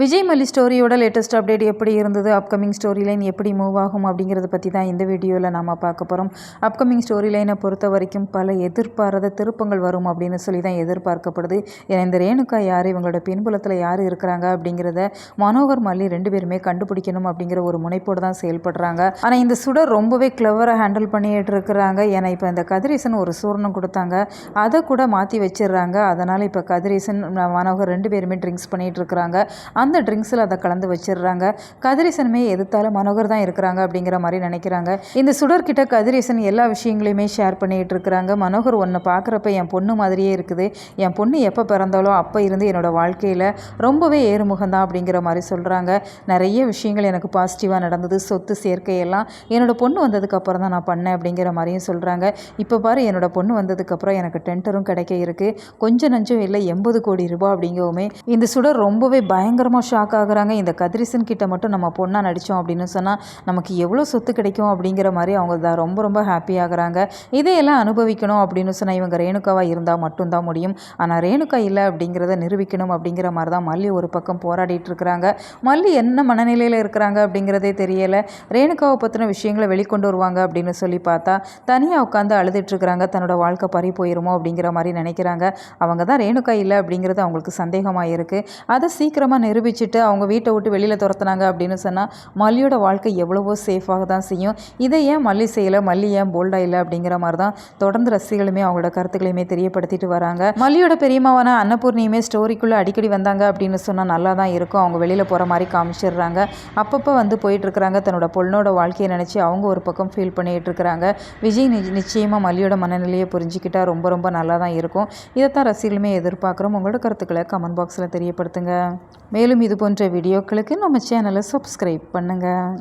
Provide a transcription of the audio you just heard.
விஜய் மல்லி ஸ்டோரியோட latest update எப்படி இருந்தது, அப்கமிங் ஸ்டோரி லைன் எப்படி மூவ் ஆகும் அப்படிங்கிறத பற்றி தான் இந்த வீடியோவில் நாம் பார்க்க போகிறோம். அப்கமிங் ஸ்டோரி லைனை பொறுத்த வரைக்கும் பல எதிர்பாராத திருப்பங்கள் வரும் அப்படின்னு சொல்லி தான் எதிர்பார்க்கப்படுது. ஏன்னா இந்த ரேணுகா யார், இவங்களோட பின்புலத்தில் யார் இருக்கிறாங்க அப்படிங்கிறத மனோகர் மல்லி 2 பேருமே கண்டுபிடிக்கணும் அப்படிங்கிற ஒரு முனைப்போடு தான் செயல்படுறாங்க. ஆனால் இந்த சுடர் ரொம்பவே கிளவராக ஹேண்டில் பண்ணிட்டு இருக்கிறாங்க. ஏன்னா இப்போ இந்த கதிரேசன் ஒரு சூரணம் கொடுத்தாங்க, அதை கூட மாற்றி வச்சிடுறாங்க. அதனால் இப்போ கதிரேசன் மனோகர் 2 பேருமே ட்ரிங்க்ஸ் பண்ணிகிட்டு இருக்கிறாங்க. அந்த ட்ரிங்க்ஸில் அதை கலந்து வச்சிடுறாங்க. கதிரேசனுமே எதிர்த்தாலும் மனோகர் தான் இருக்கிறாங்க அப்படிங்கிற மாதிரி நினைக்கிறாங்க. இந்த சுடர்கிட்ட கதிரேசன் எல்லா விஷயங்களையுமே ஷேர் பண்ணிகிட்டு இருக்கிறாங்க. மனோகர் ஒன்று பார்க்குறப்ப என் பொண்ணு மாதிரியே இருக்குது, என் பொண்ணு எப்போ பிறந்தாலோ அப்போ இருந்து என்னோடய வாழ்க்கையில் ரொம்பவே ஏறுமுகம்தான் அப்படிங்கிற மாதிரி சொல்கிறாங்க. நிறைய விஷயங்கள் எனக்கு பாசிட்டிவாக நடந்தது, சொத்து சேர்க்கையெல்லாம் என்னோடய பொண்ணு வந்ததுக்கப்புறம் தான் நான் பண்ணேன் அப்படிங்கிற மாதிரியும் சொல்கிறாங்க. இப்போ பாரு, என்னோட பொண்ணு வந்ததுக்கப்புறம் எனக்கு டெண்டரும் கிடைக்க இருக்குது, கொஞ்சம் நஞ்சம் இல்லை 80 கோடி ரூபாய் அப்படிங்கவுமே இந்த சுடர் ரொம்பவே பயங்கரமாக ஷாக் ஆகுறாங்க. இந்த கதிரேசன் கிட்ட மட்டும் நம்ம பொண்ணாக நடித்தோம் அப்படின்னு சொன்னால் நமக்கு எவ்வளோ சொத்து கிடைக்கும் அப்படிங்கிற மாதிரி அவங்க ரொம்ப ரொம்ப ஹாப்பி ஆகுறாங்க. இதையெல்லாம் அனுபவிக்கணும் அப்படின்னு சொன்னால் இவங்க ரேணுகாவாக இருந்தால் மட்டும்தான் முடியும். ஆனால் ரேணுகா இல்லை அப்படிங்கிறத நிரூபிக்கணும் அப்படிங்கிற மாதிரி தான் மல்லி ஒரு பக்கம் போராடிட்டு இருக்கிறாங்க. மல்லி என்ன மனநிலையில் இருக்கிறாங்க அப்படிங்கிறதே தெரியலை. ரேணுகாவை பற்றின விஷயங்களை வெளிக்கொண்டு வருவாங்க அப்படின்னு சொல்லி பார்த்தா தனியாக உட்காந்து அழுதுட்டுருக்குறாங்க. தன்னோட வாழ்க்கை பறி போயிருமோ அப்படிங்கிற மாதிரி நினைக்கிறாங்க. அவங்க தான் ரேணுகா இல்லை அப்படிங்கிறது அவங்களுக்கு சந்தேகமாக இருக்குது. அதை சீக்கிரமாக நிரூபிச்சுட்டு அவங்க வீட்டை விட்டு வெளியில் துரத்துனாங்க அப்படின்னு சொன்னால் மல்லியோட வாழ்க்கை எவ்வளவோ சேஃபாக தான் செய்யும். இதை ஏன் மல்லி செய்யலை, மல்லி ஏன் போல்டாக இல்லை அப்படிங்கிற மாதிரி தான் தொடர்ந்து ரசிகர்களுமே அவங்களோட கருத்துக்களையுமே தெரியப்படுத்திட்டு வராங்க. மல்லியோட பெரியம்மாவான அன்னபூர்ணியுமே ஸ்டோரிக்குள்ளே அடிக்கடி வந்தாங்க அப்படின்னு சொன்னால் நல்லா தான் இருக்கும். அவங்க வெளியில் போகிற மாதிரி காமிச்சிடுறாங்க. அப்பப்போ வந்து போயிட்டுருக்குறாங்க. தன்னோட பொண்ணோட வாழ்க்கையை நினச்சி அவங்க ஒரு பக்கம் ஃபீல் பண்ணிகிட்டு இருக்கிறாங்க. விஜய் நிச்சயமாக மல்லியோட மனநிலையை புரிஞ்சுக்கிட்டால் ரொம்ப ரொம்ப நல்லா தான் இருக்கும். இதைத்தான் ரசிகர்களுமே எதிர்பார்க்குறோம். உங்களோட கருத்துக்களை கமெண்ட் பாக்ஸில் தெரியப்படுத்துங்க. மேலும் இது போன்ற வீடியோக்களுக்கு நம்ம சேனலை சப்ஸ்கிரைப் பண்ணுங்கள்.